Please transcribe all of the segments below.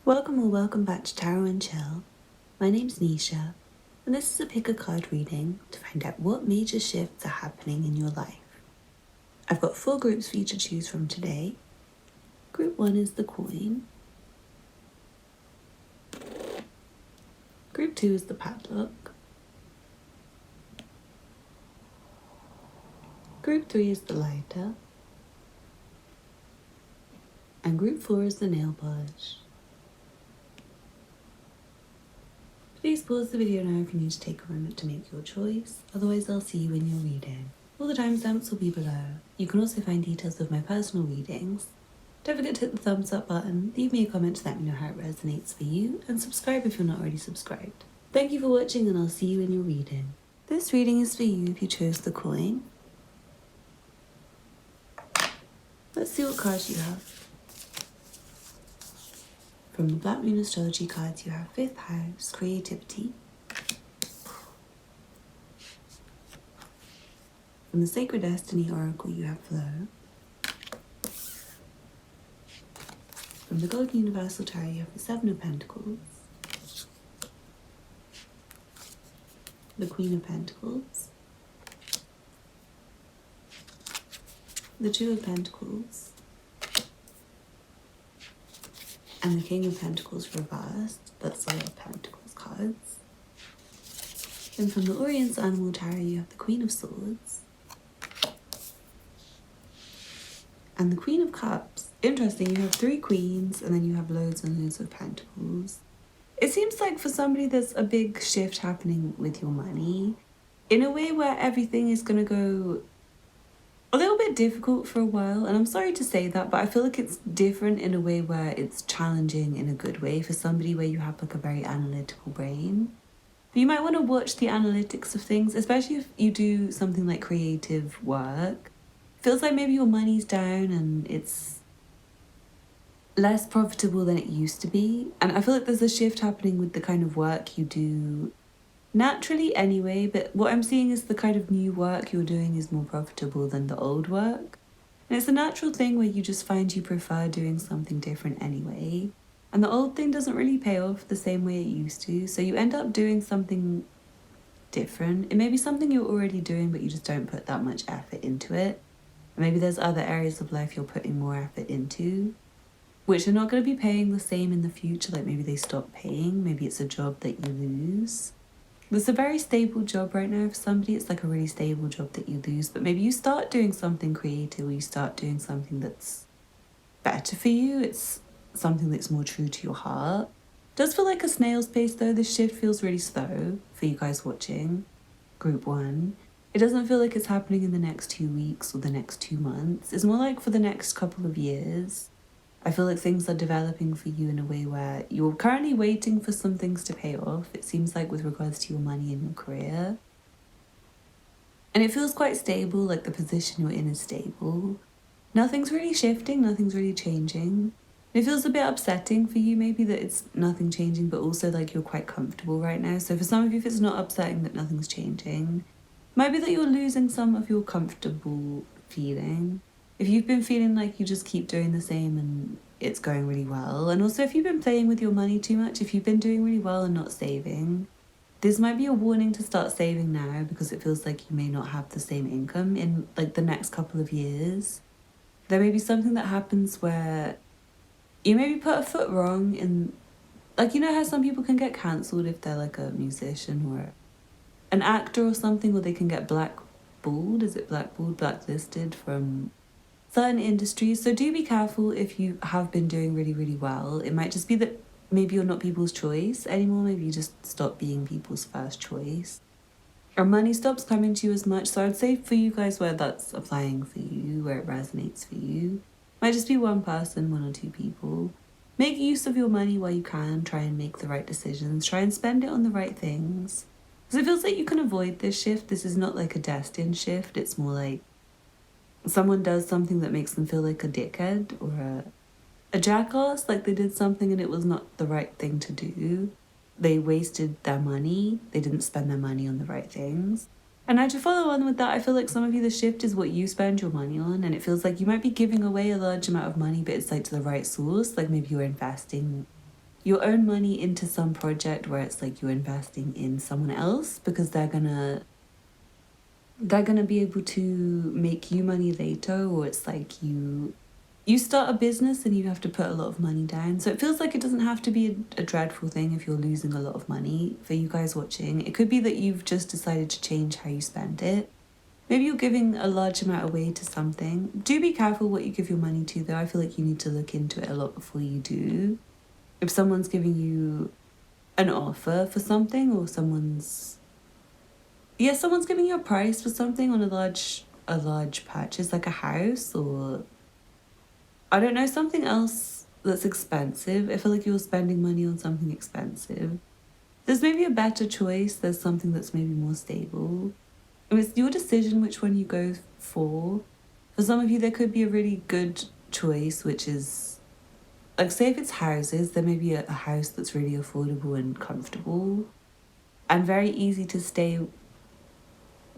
Welcome or welcome back to Tarot and Chill. My name's Nisha, and this is a pick a card reading to find out what major shifts are happening in your life. I've got 4 groups for you to choose from today. Group 1 is the Coin. Group 2 is the Padlock. Group 3 is the Lighter. And Group 4 is the Nail Polish. Please pause the video now if you need to take a moment to make your choice, otherwise I'll see you in your reading. All the timestamps will be below. You can also find details of my personal readings. Don't forget to hit the thumbs up button, leave me a comment to let me know how it resonates for you, and subscribe if you're not already subscribed. Thank you for watching and I'll see you in your reading. This reading is for you if you chose the Coin. Let's see what cards you have. From the Black Moon Astrology cards, you have 5th House, Creativity. From the Sacred Destiny Oracle, you have Flow. From the Golden Universal Tarot, you have the 7 of Pentacles, the Queen of Pentacles, the 2 of Pentacles, and the King of Pentacles reversed. That's a lot of Pentacles cards. Then from the Orient's Animal Tarot, you have the Queen of Swords and the Queen of Cups. Interesting, you have 3 queens and then you have loads and loads of pentacles. It seems like for somebody there's a big shift happening with your money in a way where everything is going to go a little bit difficult for a while, and I'm sorry to say that, but I feel like it's different in a way where it's challenging in a good way for somebody where you have like a very analytical brain. But you might want to watch the analytics of things, especially if you do something like creative work. Feels like maybe your money's down and it's less profitable than it used to be, and I feel like there's a shift happening with the kind of work you do naturally anyway, but what I'm seeing is the kind of new work you're doing is more profitable than the old work. And it's a natural thing where you just find you prefer doing something different anyway. And the old thing doesn't really pay off the same way it used to, so you end up doing something different. It may be something you're already doing, but you just don't put that much effort into it. And maybe there's other areas of life you're putting more effort into, which are not going to be paying the same in the future. Like maybe they stop paying, maybe it's a job that you lose. There's a very stable job right now for somebody. It's like a really stable job that you lose, but maybe you start doing something creative, or you start doing something that's better for you. It's something that's more true to your heart. It does feel like a snail's pace though. This shift feels really slow for you guys watching Group 1. It doesn't feel like it's happening in the next 2 weeks or the next 2 months. It's more like for the next couple of years. I feel like things are developing for you in a way where you're currently waiting for some things to pay off, it seems like, with regards to your money and your career. And it feels quite stable, like the position you're in is stable. Nothing's really shifting, nothing's really changing. It feels a bit upsetting for you maybe that it's nothing changing, but also like you're quite comfortable right now. So for some of you, if it's not upsetting that nothing's changing, it might be that you're losing some of your comfortable feeling. If you've been feeling like you just keep doing the same and it's going really well, and also if you've been playing with your money too much, if you've been doing really well and not saving, this might be a warning to start saving now, because it feels like you may not have the same income in like the next couple of years. There may be something that happens where you maybe put a foot wrong in, like, you know how some people can get cancelled if they're like a musician or an actor or something, or they can get blacklisted from certain industries. So do be careful if you have been doing really, really well. It might just be that maybe you're not people's choice anymore. Maybe you just stop being people's first choice. Or money stops coming to you as much. So I'd say for you guys where that's applying for you, where it resonates for you, might just be one person, 1 or 2 people. Make use of your money while you can. Try and make the right decisions. Try and spend it on the right things. Because it feels like you can avoid this shift. This is not like a destined shift. It's more like someone does something that makes them feel like a dickhead or a jackass, like they did something and it was not the right thing to do. They wasted their money. They didn't spend their money on the right things. And now to follow on with that, I feel like some of you, the shift is what you spend your money on, and it feels like you might be giving away a large amount of money, but it's like to the right source. Like maybe you're investing your own money into some project where it's like you're investing in someone else because they're gonna be able to make you money later, or it's like you start a business and you have to put a lot of money down. So it feels like it doesn't have to be a dreadful thing if you're losing a lot of money. For you guys watching, it could be that you've just decided to change how you spend it. Maybe you're giving a large amount away to something. Do be careful what you give your money to, though. I feel like you need to look into it a lot before you do. If someone's giving you an offer for something, or someone's giving you a price for something on a large purchase, like a house, or I don't know, something else that's expensive. I feel like you're spending money on something expensive. There's maybe a better choice. There's something that's maybe more stable. It's your decision which one you go for. For some of you, there could be a really good choice, which is, like, say if it's houses, there may be a house that's really affordable and comfortable and very easy to stay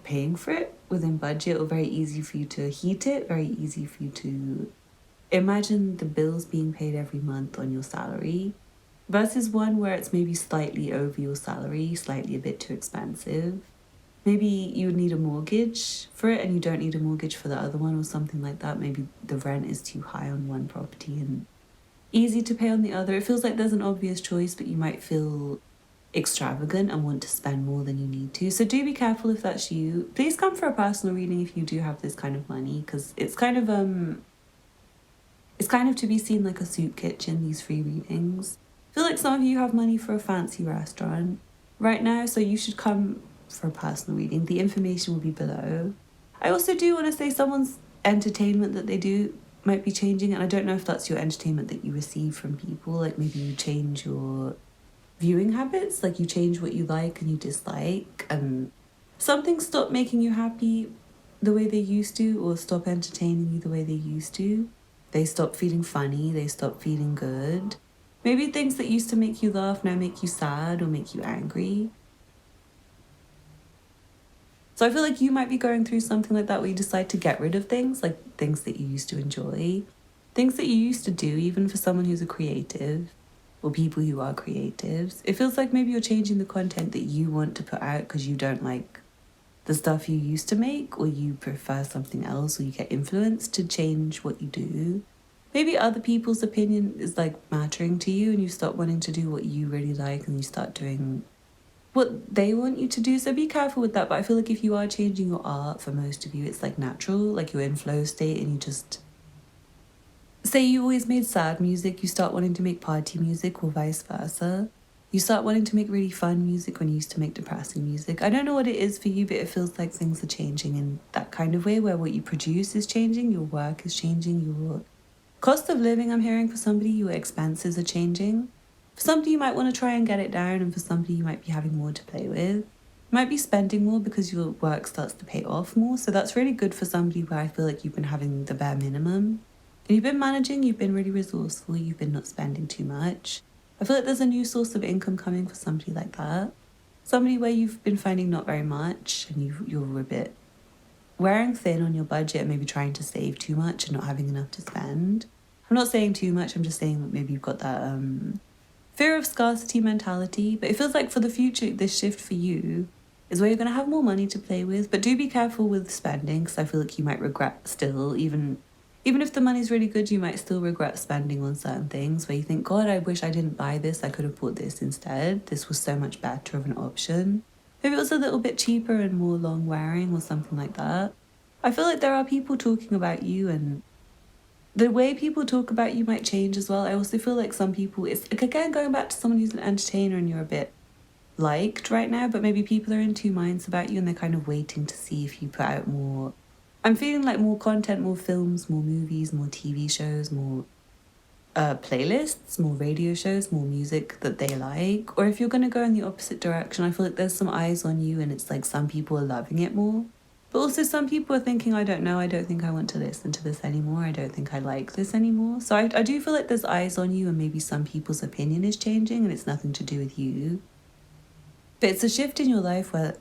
paying for it within budget, or very easy for you to heat it, very easy for you to imagine the bills being paid every month on your salary, versus one where it's maybe slightly over your salary, slightly a bit too expensive. Maybe you would need a mortgage for it and you don't need a mortgage for the other one, or something like that. Maybe the rent is too high on one property and easy to pay on the other. It feels like there's an obvious choice, but you might feel extravagant and want to spend more than you need to. So do be careful if that's you. Please come for a personal reading if you do have this kind of money, because it's kind of to be seen like a soup kitchen, these free readings. I feel like some of you have money for a fancy restaurant right now, so you should come for a personal reading. The information will be below. I also do want to say someone's entertainment that they do might be changing, and I don't know if that's your entertainment that you receive from people. Like maybe you change your viewing habits, like you change what you like and you dislike, and something stop making you happy the way they used to, or stop entertaining you the way they used to. They stop feeling funny, they stop feeling good. Maybe things that used to make you laugh now make you sad or make you angry. So I feel like you might be going through something like that, where you decide to get rid of things, like things that you used to enjoy, things that you used to do, even for someone who's a creative, or people who are creatives. It feels like maybe you're changing the content that you want to put out because you don't like the stuff you used to make, or you prefer something else, or you get influenced to change what you do. Maybe other people's opinion is like mattering to you and you stop wanting to do what you really like and you start doing what they want you to do. So be careful with that. But I feel like if you are changing your art, for most of you, it's like natural, like you're in flow state and you just, say you always made sad music, you start wanting to make party music, or vice versa. You start wanting to make really fun music when you used to make depressing music. I don't know what it is for you, but it feels like things are changing in that kind of way, where what you produce is changing, your work is changing, your cost of living, I'm hearing for somebody, your expenses are changing. For somebody, you might want to try and get it down, and for somebody, you might be having more to play with. You might be spending more because your work starts to pay off more. So that's really good for somebody where I feel like you've been having the bare minimum. And you've been managing, you've been really resourceful, you've been not spending too much. I feel like there's a new source of income coming for somebody like that. Somebody where you've been finding not very much and you're a bit wearing thin on your budget, maybe trying to save too much and not having enough to spend. I'm not saying too much, I'm just saying that maybe you've got that fear of scarcity mentality. But it feels like for the future, this shift for you is where you're going to have more money to play with. But do be careful with spending, because I feel like you might regret still, even if the money's really good, you might still regret spending on certain things where you think, God, I wish I didn't buy this, I could have bought this instead. This was so much better of an option. Maybe it was a little bit cheaper and more long wearing or something like that. I feel like there are people talking about you, and the way people talk about you might change as well. I also feel like some people, it's like, again, going back to someone who's an entertainer and you're a bit liked right now, but maybe people are in two minds about you and they're kind of waiting to see if you put out more. I'm feeling like more content, more films, more movies, more TV shows, more playlists, more radio shows, more music that they like. Or if you're going to go in the opposite direction, I feel like there's some eyes on you and it's like some people are loving it more. But also some people are thinking, I don't know, I don't think I want to listen to this anymore. I don't think I like this anymore. So I do feel like there's eyes on you, and maybe some people's opinion is changing and it's nothing to do with you. But it's a shift in your life where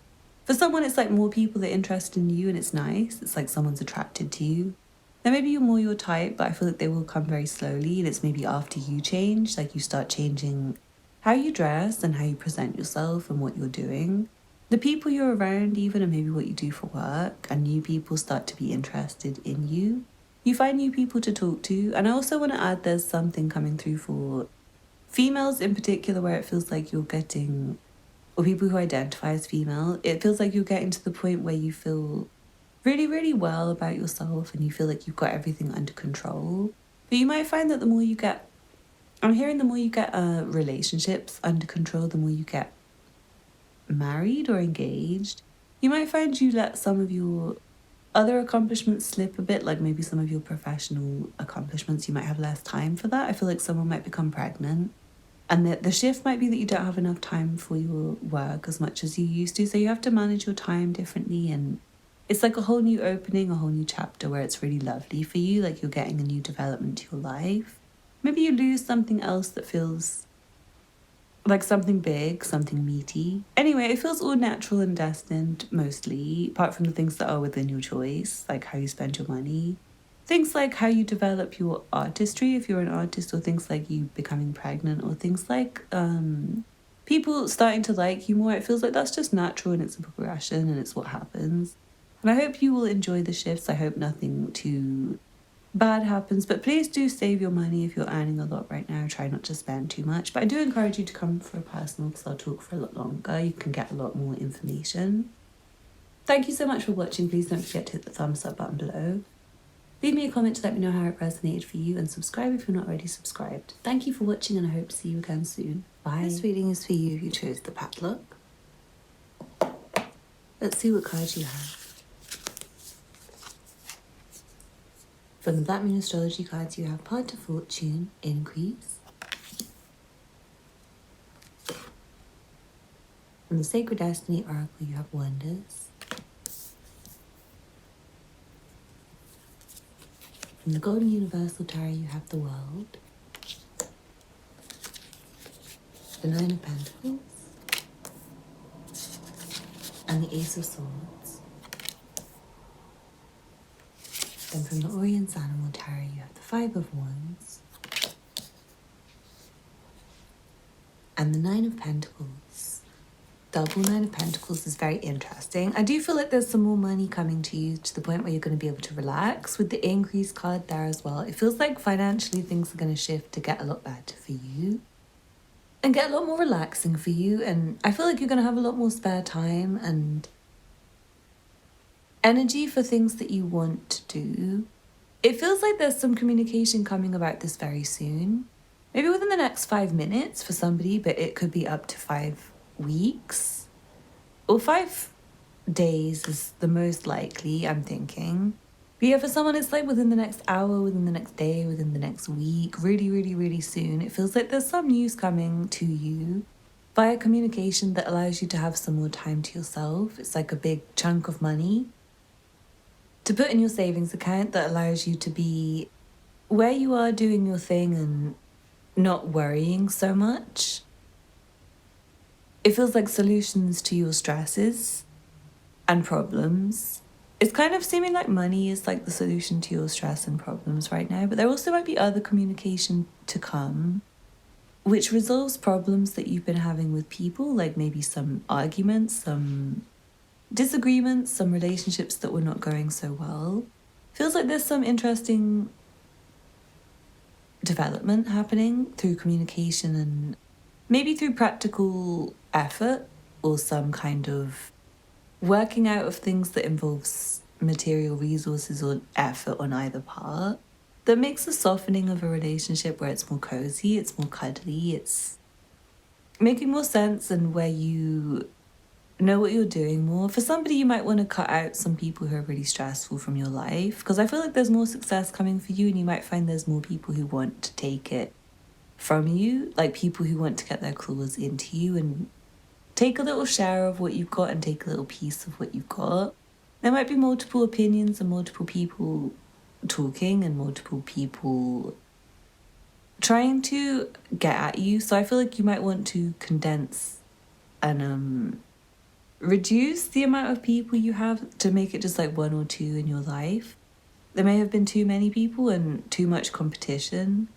for someone it's like more people are interested in you and it's nice. It's like someone's attracted to you. Then maybe you're more your type, but I feel like they will come very slowly. And it's maybe after you change, like you start changing how you dress and how you present yourself and what you're doing. The people you're around, even, and maybe what you do for work, and new people start to be interested in you. You find new people to talk to. And I also want to add there's something coming through for females in particular where it feels like you're getting, or people who identify as female, it feels like you're getting to the point where you feel really, really well about yourself and you feel like you've got everything under control. But you might find that the more you get, I'm hearing the more you get relationships under control, the more you get married or engaged, you might find you let some of your other accomplishments slip a bit, like maybe some of your professional accomplishments, you might have less time for that. I feel like someone might become pregnant and the shift might be that you don't have enough time for your work as much as you used to. So you have to manage your time differently. And it's like a whole new opening, a whole new chapter where it's really lovely for you. Like you're getting a new development to your life. Maybe you lose something else that feels like something big, something meaty. Anyway, it feels all natural and destined mostly, apart from the things that are within your choice, like how you spend your money. Things like how you develop your artistry if you're an artist, or things like you becoming pregnant, or things like people starting to like you more. It feels like that's just natural and it's a progression and it's what happens. And I hope you will enjoy the shifts. I hope nothing too bad happens, but please do save your money if you're earning a lot right now. Try not to spend too much, but I do encourage you to come for a personal because I'll talk for a lot longer. You can get a lot more information. Thank you so much for watching. Please don't forget to hit the thumbs up button below. Leave me a comment to let me know how it resonated for you, and subscribe if you're not already subscribed. Thank you for watching and I hope to see you again soon. Bye. This reading is for you if you chose the Padlock. Let's see what cards you have. From the Black Moon Astrology cards, you have Path to Fortune, Increase. From the Sacred Destiny Oracle, you have Wonders. From the Golden Universal Tarot, you have the World. The Nine of Pentacles. And the Ace of Swords. Then from the Orient Animal Tarot, you have the Five of Wands. And the Nine of Pentacles. Double Nine of Pentacles is very interesting. I do feel like there's some more money coming to you to the point where you're going to be able to relax. With the Increase card there as well, it feels like financially things are going to shift to get a lot better for you. And get a lot more relaxing for you. And I feel like you're going to have a lot more spare time and energy for things that you want to do. It feels like there's some communication coming about this very soon. Maybe within the next 5 minutes for somebody, but it could be up to 5 weeks. Or 5 days is the most likely, I'm thinking. But yeah, for someone it's like within the next hour, within the next day, within the next week, really, really, really soon. It feels like there's some news coming to you via communication that allows you to have some more time to yourself. It's like a big chunk of money to put in your savings account that allows you to be where you are doing your thing and not worrying so much. It feels like solutions to your stresses and problems. It's kind of seeming like money is like the solution to your stress and problems right now, but there also might be other communication to come which resolves problems that you've been having with people, like maybe some arguments, some disagreements, some relationships that were not going so well. Feels like there's some interesting development happening through communication and maybe through practical effort or some kind of working out of things that involves material resources or effort on either part that makes a softening of a relationship where it's more cozy, it's more cuddly, it's making more sense and where you know what you're doing more. For somebody, you might want to cut out some people who are really stressful from your life because I feel like there's more success coming for you and you might find there's more people who want to take it from you, like people who want to get their claws into you and take a little share of what you've got and take a little piece of what you've got. There might be multiple opinions and multiple people talking and multiple people trying to get at you. So I feel like you might want to condense and reduce the amount of people you have to make it just like 1 or 2 in your life. there may have been too many people and too much competition.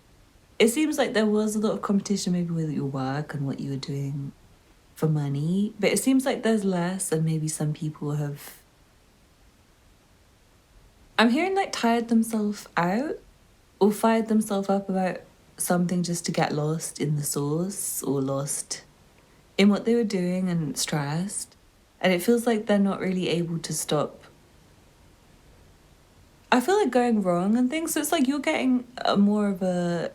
It seems like there was a lot of competition maybe with your work and what you were doing for money, but it seems like there's less, and maybe some people have, I'm hearing, like, tired themselves out or fired themselves up about something just to get lost in the sauce or lost in what they were doing and stressed. And it feels like they're not really able to stop, I feel like, going wrong and things. So it's like you're getting more of a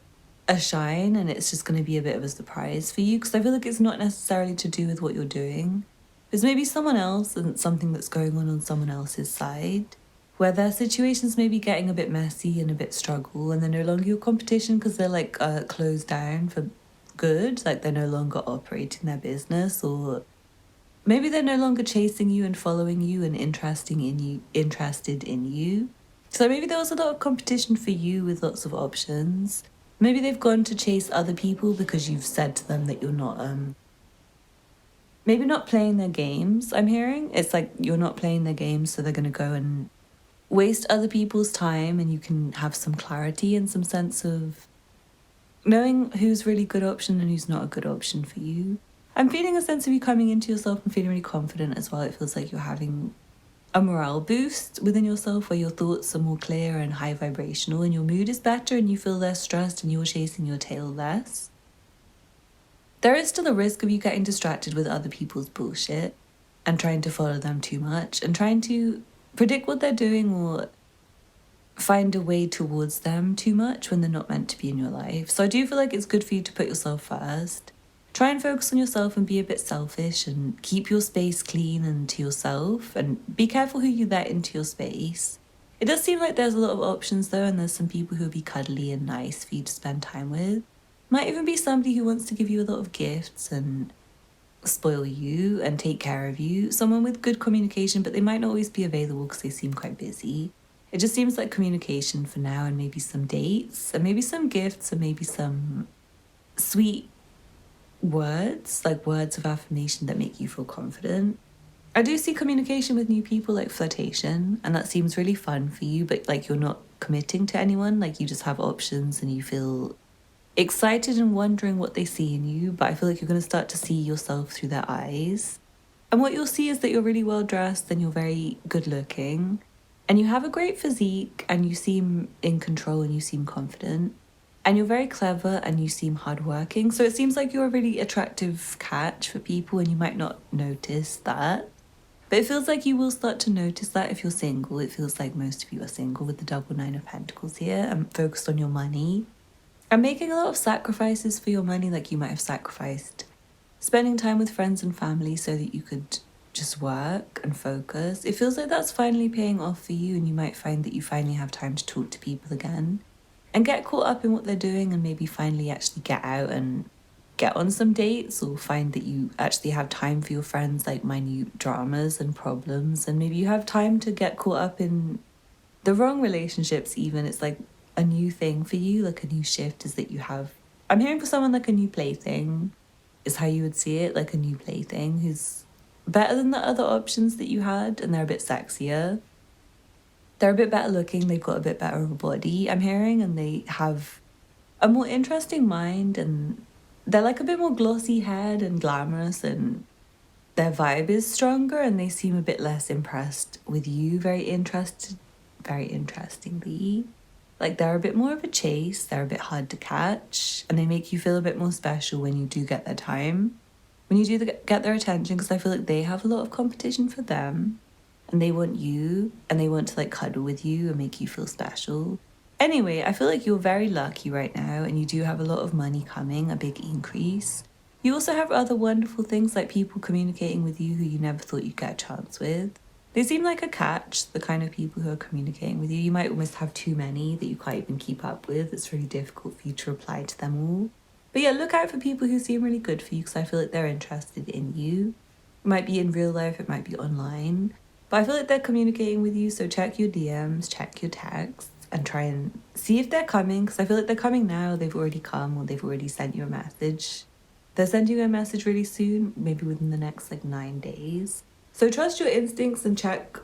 shine, and it's just going to be a bit of a surprise for you, because I feel like it's not necessarily to do with what you're doing. There's maybe someone else and something that's going on someone else's side, where their situation's maybe getting a bit messy and a bit struggle, and they're no longer your competition because they're like closed down for good, like they're no longer operating their business, or maybe they're no longer chasing you and following you and interested in you. So maybe there was a lot of competition for you with lots of options. Maybe they've gone to chase other people because you've said to them that you're not maybe not playing their games. I'm hearing it's like you're not playing their games, so they're going to go and waste other people's time, and you can have some clarity and some sense of knowing who's really good option and who's not a good option for you. I'm feeling a sense of you coming into yourself and feeling really confident as well. It feels like you're having a morale boost within yourself, where your thoughts are more clear and high vibrational, and your mood is better, and you feel less stressed, and you're chasing your tail less. There is still a risk of you getting distracted with other people's bullshit and trying to follow them too much and trying to predict what they're doing or find a way towards them too much when they're not meant to be in your life. So I do feel like it's good for you to put yourself first. Try and focus on yourself and be a bit selfish and keep your space clean and to yourself, and be careful who you let into your space. It does seem like there's a lot of options though, and there's some people who will be cuddly and nice for you to spend time with. Might even be somebody who wants to give you a lot of gifts and spoil you and take care of you. Someone with good communication, but they might not always be available because they seem quite busy. It just seems like communication for now, and maybe some dates and maybe some gifts and maybe some sweet words, like words of affirmation that make you feel confident. I do see communication with new people, like flirtation, and that seems really fun for you, but like you're not committing to anyone, like you just have options and you feel excited and wondering what they see in you, but I feel like you're going to start to see yourself through their eyes. And what you'll see is that you're really well dressed and you're very good looking and you have a great physique and you seem in control and you seem confident and you're very clever and you seem hardworking. So it seems like you're a really attractive catch for people, and you might not notice that. But it feels like you will start to notice that if you're single. It feels like most of you are single with the double 9 of Pentacles here and focused on your money. And making a lot of sacrifices for your money, like you might have sacrificed spending time with friends and family so that you could just work and focus. It feels like that's finally paying off for you, and you might find that you finally have time to talk to people again and get caught up in what they're doing, and maybe finally actually get out and get on some dates, or find that you actually have time for your friends, like minute dramas and problems, and maybe you have time to get caught up in the wrong relationships even. It's like a new thing for you, like a new shift is that you have, I'm hearing for someone like a new plaything is how you would see it, like a new plaything who's better than the other options that you had, and they're a bit sexier. They're a bit better looking, they've got a bit better of a body, I'm hearing, and they have a more interesting mind, and they're like a bit more glossy haired and glamorous, and their vibe is stronger, and they seem a bit less impressed with you, very interestingly. Like they're a bit more of a chase, they're a bit hard to catch, and they make you feel a bit more special when you do get their time, when you do get their attention, because I feel like they have a lot of competition for them, and they want you, and they want to like cuddle with you and make you feel special. Anyway, I feel like you're very lucky right now, and you do have a lot of money coming, a big increase. You also have other wonderful things like people communicating with you who you never thought you'd get a chance with. They seem like a catch, the kind of people who are communicating with you. You might almost have too many that you can't even keep up with. It's really difficult for you to reply to them all. But yeah, look out for people who seem really good for you, because I feel like they're interested in you. It might be in real life, it might be online. But I feel like they're communicating with you, so check your DMs, check your texts, and try and see if they're coming, because I feel like they're coming now, they've already come, or they've already sent you a message. They're sending you a message really soon, maybe within the next 9 days. So trust your instincts and check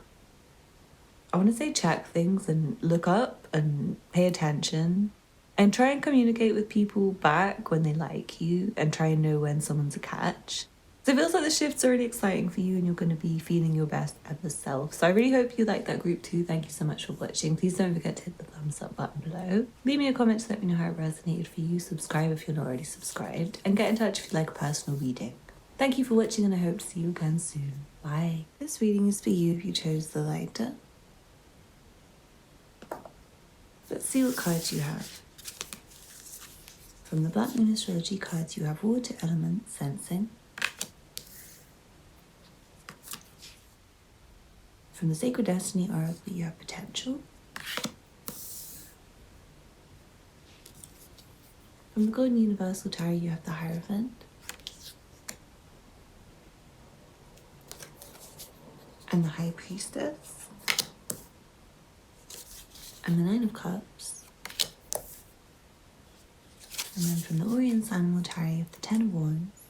I want to say check things and look up and pay attention and try and communicate with people back when they like you and try and know when someone's a catch. So it feels like the shifts are really exciting for you and you're going to be feeling your best ever self. So I really hope you like that group too. Thank you so much for watching. Please don't forget to hit the thumbs up button below. Leave me a comment to let me know how it resonated for you. Subscribe if you're not already subscribed. And get in touch if you'd like a personal reading. Thank you for watching and I hope to see you again soon. Bye. This reading is for you if you chose the lighter. Let's see what cards you have. From the Black Moon Astrology cards, you have Water Element, Sensing. From the Sacred Destiny Oracle, you have Potential. From the Golden Universal Tarot, you have the Hierophant. And the High Priestess. And the Nine of Cups. And then from the Orient Animal Tarot, you have the Ten of Wands.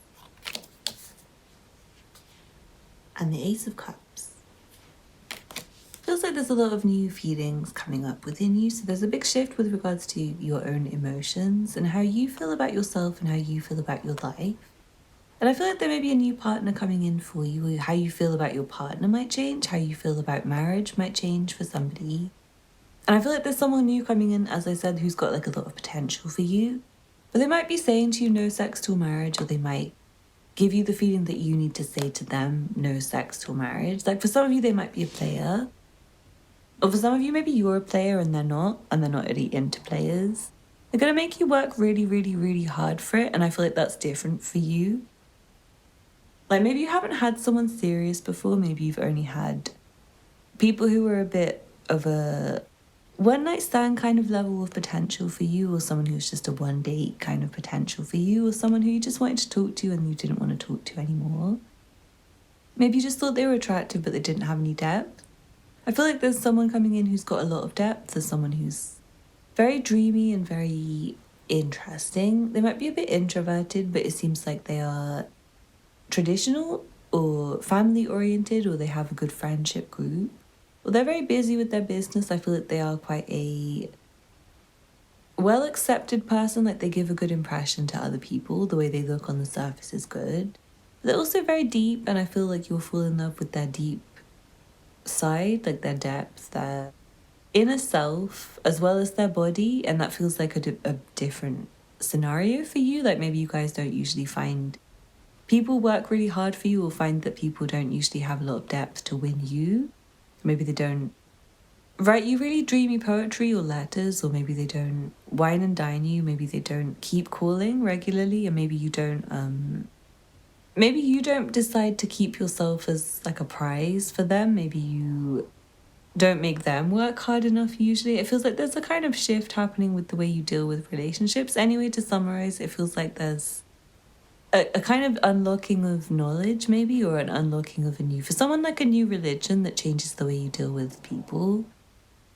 And the Ace of Cups. Feels like there's a lot of new feelings coming up within you. So there's a big shift with regards to your own emotions and how you feel about yourself and how you feel about your life. And I feel like there may be a new partner coming in for you. How you feel about your partner might change. How you feel about marriage might change for somebody. And I feel like there's someone new coming in, as I said, who's got like a lot of potential for you. But they might be saying to you no sex till marriage, or they might give you the feeling that you need to say to them no sex till marriage. Like for some of you, they might be a player. Or for some of you, maybe you're a player and they're not really into players. They're going to make you work really, really, really hard for it. And I feel like that's different for you. Like maybe you haven't had someone serious before. Maybe you've only had people who were a bit of a one night stand kind of level of potential for you, or someone who's just a one date kind of potential for you, or someone who you just wanted to talk to and you didn't want to talk to anymore. Maybe you just thought they were attractive but they didn't have any depth. I feel like there's someone coming in who's got a lot of depth. There's someone who's very dreamy and very interesting. They might be a bit introverted, but it seems like they are traditional or family oriented, or they have a good friendship group. Or they're very busy with their business. I feel like they are quite a well accepted person. Like they give a good impression to other people. The way they look on the surface is good. But they're also very deep, and I feel like you'll fall in love with their deep side, like their depth, their inner self, as well as their body. And that feels like a different scenario for you. Like maybe you guys don't usually find people work really hard for you, or find that people don't usually have a lot of depth to win you. Maybe they don't write you really dreamy poetry or letters, or maybe they don't wine and dine you. Maybe they don't keep calling regularly, and maybe you don't decide to keep yourself as like a prize for them. Maybe you don't make them work hard enough usually. It feels like there's a kind of shift happening with the way you deal with relationships. Anyway, to summarize, it feels like there's a kind of unlocking of knowledge maybe, or an unlocking of for someone like a new religion that changes the way you deal with people,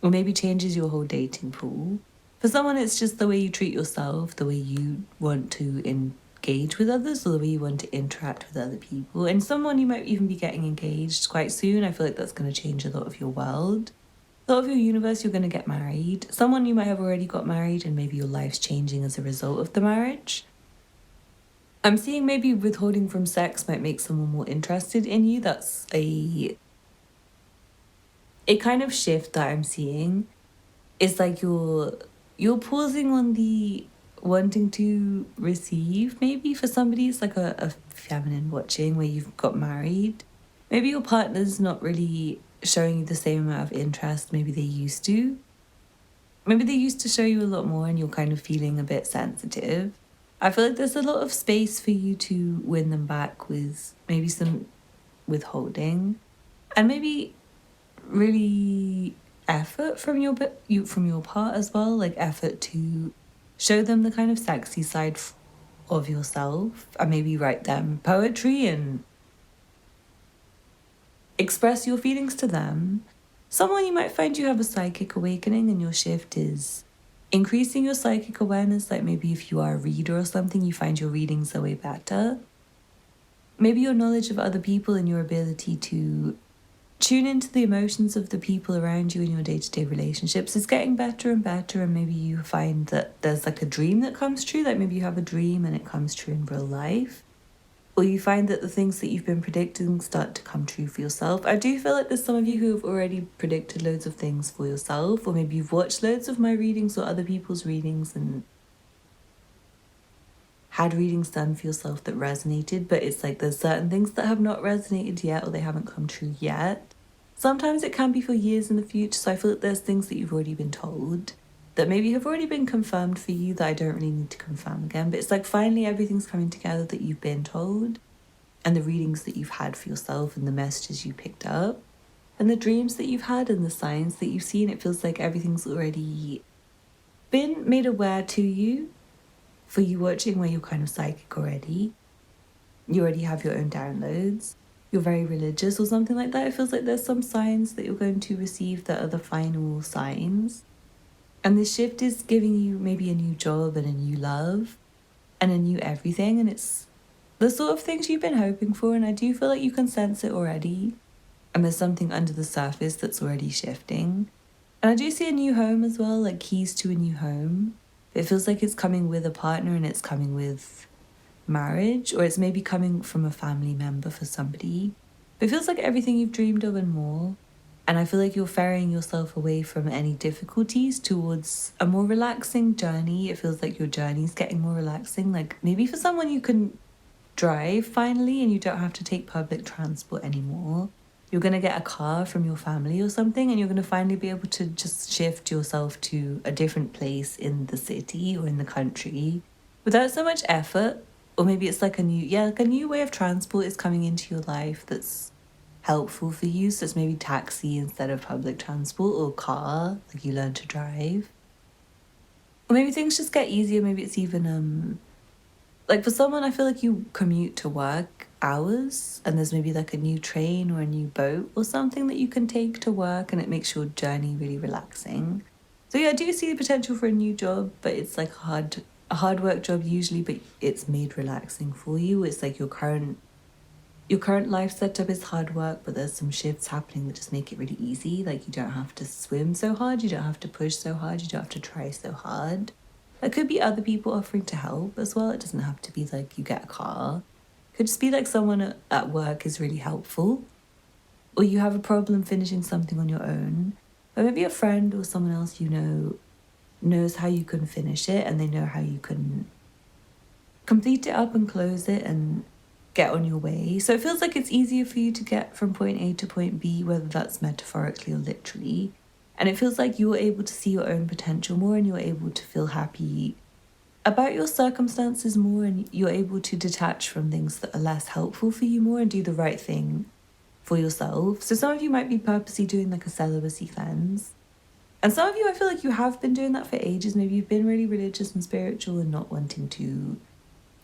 or maybe changes your whole dating pool. For someone, it's just the way you treat yourself, the way you want to engage with others, or the way you want to interact with other people. And someone, you might even be getting engaged quite soon. I feel like that's going to change a lot of your world, a lot of your universe. You're going to get married. Someone, you might have already got married, and maybe your life's changing as a result of the marriage. I'm seeing maybe withholding from sex might make someone more interested in you. That's a kind of shift that I'm seeing. It's like you're pausing on the wanting to receive. Maybe for somebody it's like a feminine watching where you've got married. Maybe your partner's not really showing you the same amount of interest maybe they used to. Maybe they used to show you a lot more and you're kind of feeling a bit sensitive. I feel like there's a lot of space for you to win them back with maybe some withholding, and maybe really effort from your part as well, like effort to show them the kind of sexy side of yourself, and maybe write them poetry and express your feelings to them. Someone, you might find you have a psychic awakening and your shift is increasing your psychic awareness. Like maybe if you are a reader or something, you find your readings are way better. Maybe your knowledge of other people and your ability to tune into the emotions of the people around you in your day-to-day relationships. It's getting better and better, and maybe you find that there's like a dream that comes true, like maybe you have a dream and it comes true in real life. Or you find that the things that you've been predicting start to come true for yourself. I do feel like there's some of you who have already predicted loads of things for yourself, or maybe you've watched loads of my readings or other people's readings and had readings done for yourself that resonated, but it's like there's certain things that have not resonated yet or they haven't come true yet. Sometimes it can be for years in the future, so I feel like there's things that you've already been told that maybe have already been confirmed for you that I don't really need to confirm again. But it's like finally everything's coming together that you've been told, and the readings that you've had for yourself and the messages you picked up and the dreams that you've had and the signs that you've seen. It feels like everything's already been made aware to you for you watching where you're kind of psychic already. You already have your own downloads. You're very religious or something like that. It feels like there's some signs that you're going to receive that are the final signs. And this shift is giving you maybe a new job and a new love and a new everything. And it's the sort of things you've been hoping for. And I do feel like you can sense it already. And there's something under the surface that's already shifting. And I do see a new home as well, like keys to a new home. It feels like it's coming with a partner and it's coming with marriage, or it's maybe coming from a family member for somebody. But it feels like everything you've dreamed of and more. And I feel like you're ferrying yourself away from any difficulties towards a more relaxing journey. It feels like your journey's getting more relaxing. Like maybe for someone you can drive finally and you don't have to take public transport anymore. You're going to get a car from your family or something, and you're going to finally be able to just shift yourself to a different place in the city or in the country without so much effort. Or maybe it's like a new way of transport is coming into your life that's helpful for you. So it's maybe taxi instead of public transport, or car, like you learn to drive. Or maybe things just get easier. Maybe it's even like for someone, I feel like you commute to work hours and there's maybe like a new train or a new boat or something that you can take to work, and it makes your journey really relaxing. So yeah, I do see the potential for a new job, but it's like a hard work job usually, but it's made relaxing for you. It's like your current life setup is hard work, but there's some shifts happening that just make it really easy. Like you don't have to swim so hard, you don't have to push so hard, you don't have to try so hard. There could be other people offering to help as well. It doesn't have to be like you get a car. It could just be like someone at work is really helpful, or you have a problem finishing something on your own, or maybe a friend or someone else you know knows how you can finish it, and they know how you can complete it up and close it and get on your way. So it feels like it's easier for you to get from point A to point B, whether that's metaphorically or literally. And it feels like you're able to see your own potential more, and you're able to feel happy about your circumstances more, and you're able to detach from things that are less helpful for you more and do the right thing for yourself. So some of you might be purposely doing like a celibacy cleanse. And some of you, I feel like you have been doing that for ages. Maybe you've been really religious and spiritual and not wanting to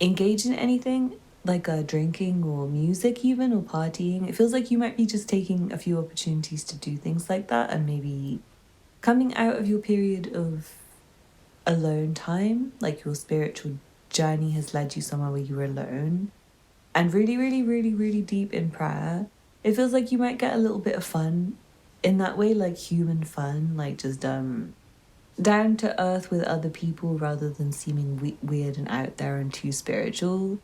engage in anything like drinking or music even, or partying. It feels like you might be just taking a few opportunities to do things like that, and maybe coming out of your period of alone time, like your spiritual journey has led you somewhere where you were alone and really, really, really, really deep in prayer. It feels like you might get a little bit of fun in that way, like human fun, like just down to earth with other people rather than seeming weird and out there and too spiritual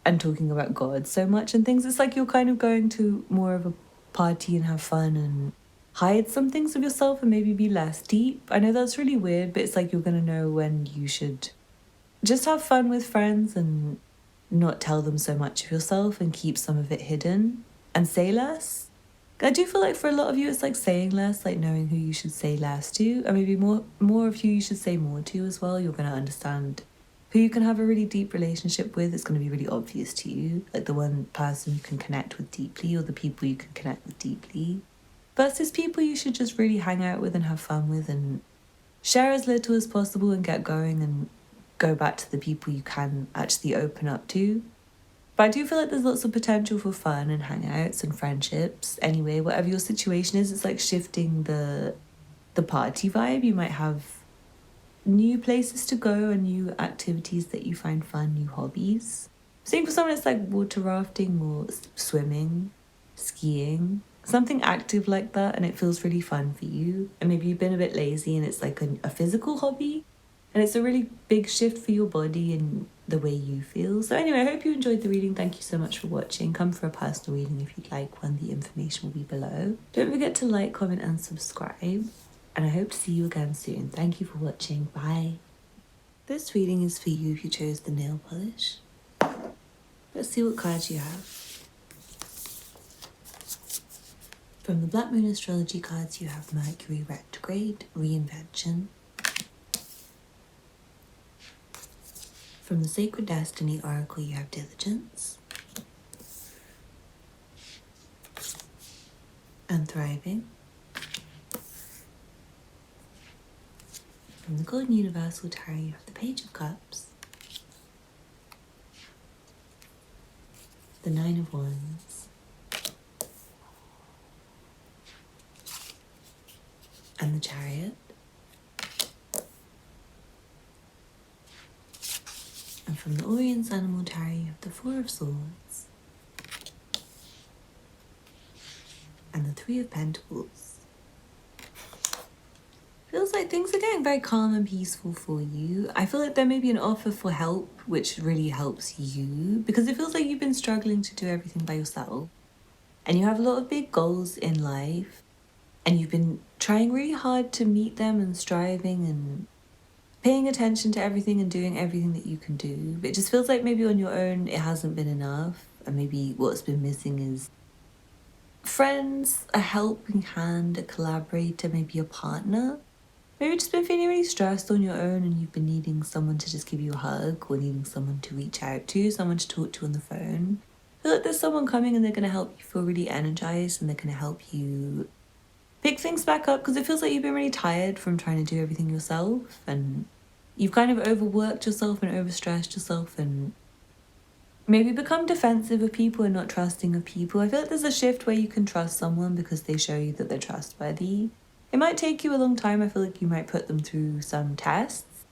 and talking about God so much and things. It's like you're kind of going to more of a party and have fun and hide some things of yourself and maybe be less deep. I know that's really weird, but it's like you're going to know when you should just have fun with friends and not tell them so much of yourself and keep some of it hidden and say less. I do feel like for a lot of you it's like saying less, like knowing who you should say less to, and maybe more of who you should say more to as well. You're going to understand who you can have a really deep relationship with. It's going to be really obvious to you, like the one person you can connect with deeply, or the people you can connect with deeply, versus people you should just really hang out with and have fun with and share as little as possible and get going and go back to the people you can actually open up to. But I do feel like there's lots of potential for fun and hangouts and friendships. Anyway, whatever your situation is, it's like shifting the party vibe. You might have new places to go and new activities that you find fun, new hobbies. Same for someone, it's like water rafting or swimming, skiing, something active like that, and it feels really fun for you. And maybe you've been a bit lazy and it's like a physical hobby, and it's a really big shift for your body and the way you feel. So anyway, I hope you enjoyed the reading. Thank you so much for watching. Come for a personal reading if you'd like one. The information will be below. Don't forget to like, comment and subscribe, and I hope to see you again soon. Thank you for watching. Bye. This reading is for you if you chose the nail polish. Let's see what cards you have. From the Black Moon Astrology cards, you have Mercury retrograde, reinvention. From the Sacred Destiny Oracle, you have diligence and thriving. From the Golden Universal Tarot, you have the Page of Cups, the Nine of Wands, and the Chariot. And from the Orion's Animal Tarot, you have the Four of Swords and the Three of Pentacles. Feels like things are getting very calm and peaceful for you. I feel like there may be an offer for help, which really helps you, because it feels like you've been struggling to do everything by yourself. And you have a lot of big goals in life, and you've been trying really hard to meet them and striving and paying attention to everything and doing everything that you can do. But it just feels like maybe on your own it hasn't been enough, and maybe what's been missing is friends, a helping hand, a collaborator, maybe a partner. Maybe you've just been feeling really stressed on your own and you've been needing someone to just give you a hug, or needing someone to reach out to, someone to talk to on the phone. I feel like there's someone coming and they're going to help you feel really energized, and they're going to help you pick things back up, because it feels like you've been really tired from trying to do everything yourself, and you've kind of overworked yourself and overstressed yourself and maybe become defensive of people and not trusting of people. I feel like there's a shift where you can trust someone because they show you that they're trustworthy. It might take you a long time. I feel like you might put them through some tests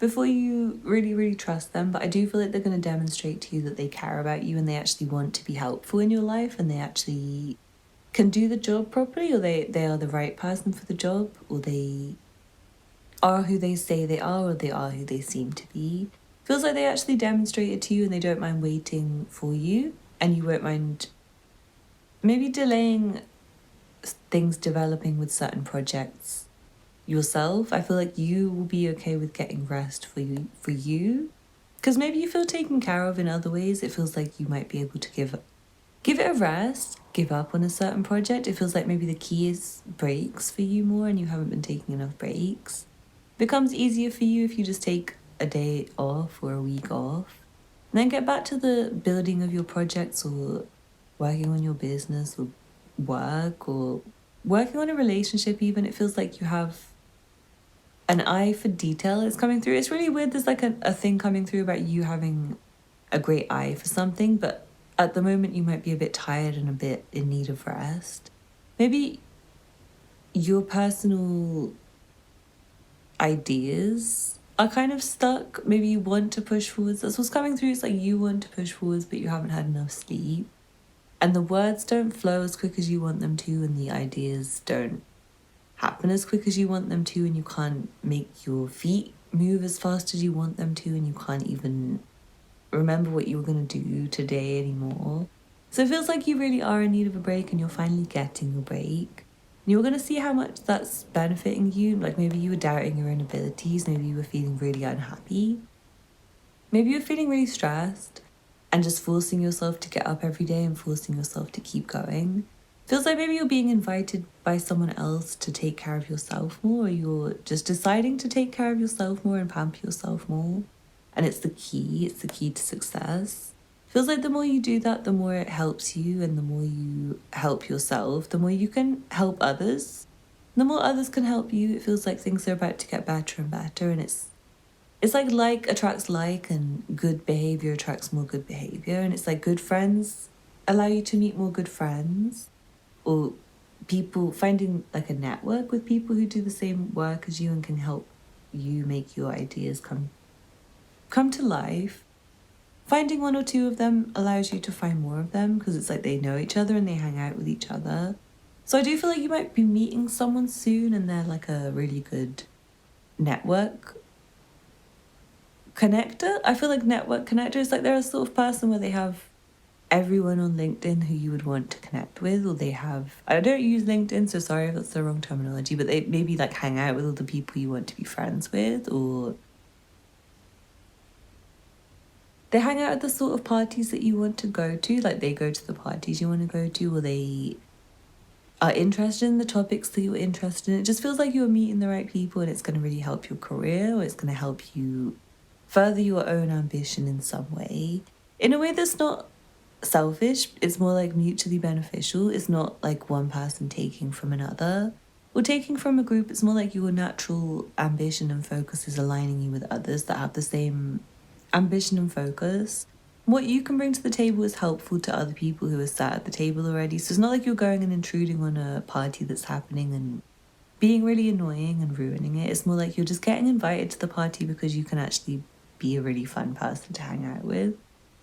before you really trust them, but I do feel like they're going to demonstrate to you that they care about you and they actually want to be helpful in your life, and they actually can do the job properly, or they are the right person for the job, or they are who they say they are, or they are who they seem to be. Feels like they actually demonstrate it to you, and they don't mind waiting for you, and you won't mind maybe delaying things developing with certain projects yourself. I feel like you will be okay with getting rest for you, because maybe you feel taken care of in other ways. It feels like you might be able to give it a rest, give up on a certain project. It feels like maybe the key is breaks for you more, and you haven't been taking enough breaks. It becomes easier for you if you just take a day off or a week off, and then get back to the building of your projects, or working on your business, or work, or working on a relationship even. It feels like you have an eye for detail. It's coming through. It's really weird. There's like a thing coming through about you having a great eye for something, but at the moment you might be a bit tired and a bit in need of rest. Maybe your personal ideas are kind of stuck. Maybe you want to push forwards. That's what's coming through. It's like you want to push forwards, but you haven't had enough sleep, and the words don't flow as quick as you want them to, and the ideas don't happen as quick as you want them to, and you can't make your feet move as fast as you want them to, and you can't even remember what you were going to do today anymore. So it feels like you really are in need of a break, and you're finally getting a break. And you're going to see how much that's benefiting you. Like maybe you were doubting your own abilities, maybe you were feeling really unhappy, maybe you were feeling really stressed, and just forcing yourself to get up every day and forcing yourself to keep going. Feels like maybe you're being invited by someone else to take care of yourself more, or you're just deciding to take care of yourself more and pamper yourself more. And it's the key to success. Feels like the more you do that, the more it helps you, and the more you help yourself, the more you can help others. The more others can help you, it feels like things are about to get better and better, and it's like attracts like, and good behavior attracts more good behavior, and it's like good friends allow you to meet more good friends, or people finding like a network with people who do the same work as you and can help you make your ideas come to life. Finding one or two of them allows you to find more of them, because it's like they know each other and they hang out with each other. So I do feel like you might be meeting someone soon and they're like a really good network connector. I feel like network connector is like they're a sort of person where they have everyone on LinkedIn who you would want to connect with, or they have, I don't use LinkedIn, so sorry if that's the wrong terminology, but they maybe like hang out with all the people you want to be friends with, or they hang out at the sort of parties that you want to go to, like they go to the parties you want to go to, or they are interested in the topics that you're interested in. It just feels like you're meeting the right people and it's going to really help your career, or it's going to help you further your own ambition in some way. In a way that's not selfish, it's more like mutually beneficial. It's not like one person taking from another or taking from a group. It's more like your natural ambition and focus is aligning you with others that have the same ambition and focus. What you can bring to the table is helpful to other people who are sat at the table already. So it's not like you're going and intruding on a party that's happening and being really annoying and ruining it. It's more like you're just getting invited to the party because you can actually be a really fun person to hang out with.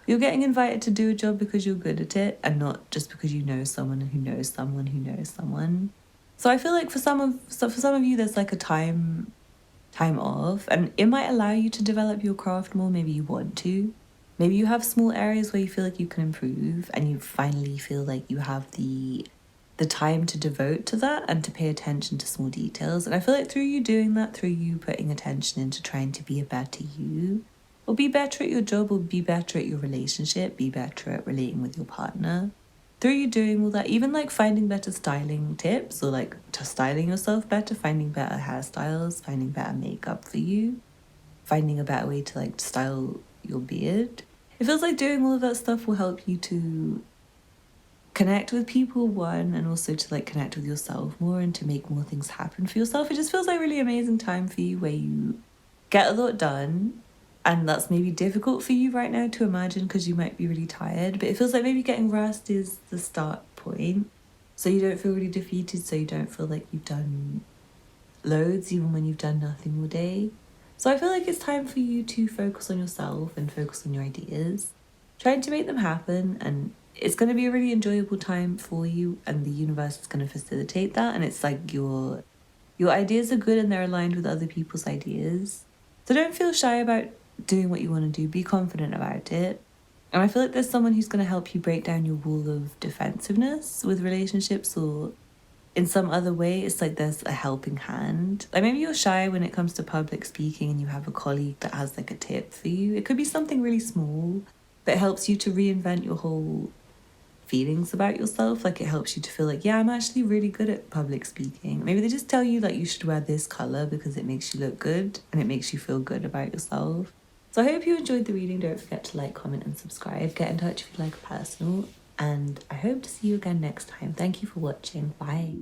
You're getting invited to do a job because you're good at it and not just because you know someone who knows someone who knows someone. So I feel like for some of you there's like a time off, and it might allow you to develop your craft more. Maybe you want to. Maybe you have small areas where you feel like you can improve and you finally feel like you have the time to devote to that and to pay attention to small details. And I feel like through you doing that, through you putting attention into trying to be a better you, or be better at your job, or be better at your relationship, be better at relating with your partner, through you doing all that, even like finding better styling tips, or like just styling yourself better, finding better hairstyles, finding better makeup for you, finding a better way to like style your beard. It feels like doing all of that stuff will help you to connect with people, one, and also to like connect with yourself more and to make more things happen for yourself. It just feels like a really amazing time for you where you get a lot done. And that's maybe difficult for you right now to imagine because you might be really tired. But it feels like maybe getting rest is the start point. So you don't feel really defeated, so you don't feel like you've done loads even when you've done nothing all day. So I feel like it's time for you to focus on yourself and focus on your ideas, trying to make them happen. And it's going to be a really enjoyable time for you, and the universe is going to facilitate that. And it's like your ideas are good and they're aligned with other people's ideas. So don't feel shy about doing what you want to do. Be confident about it. And I feel like there's someone who's going to help you break down your wall of defensiveness with relationships, or in some other way. It's like there's a helping hand. Like maybe you're shy when it comes to public speaking and you have a colleague that has like a tip for you. It could be something really small that helps you to reinvent your whole feelings about yourself. Like it helps you to feel like, yeah, I'm actually really good at public speaking. Maybe they just tell you like you should wear this color because it makes you look good and it makes you feel good about yourself. So I hope you enjoyed the reading. Don't forget to like, comment and subscribe. Get in touch if you like a personal, and I hope to see you again next time. Thank you for watching. Bye.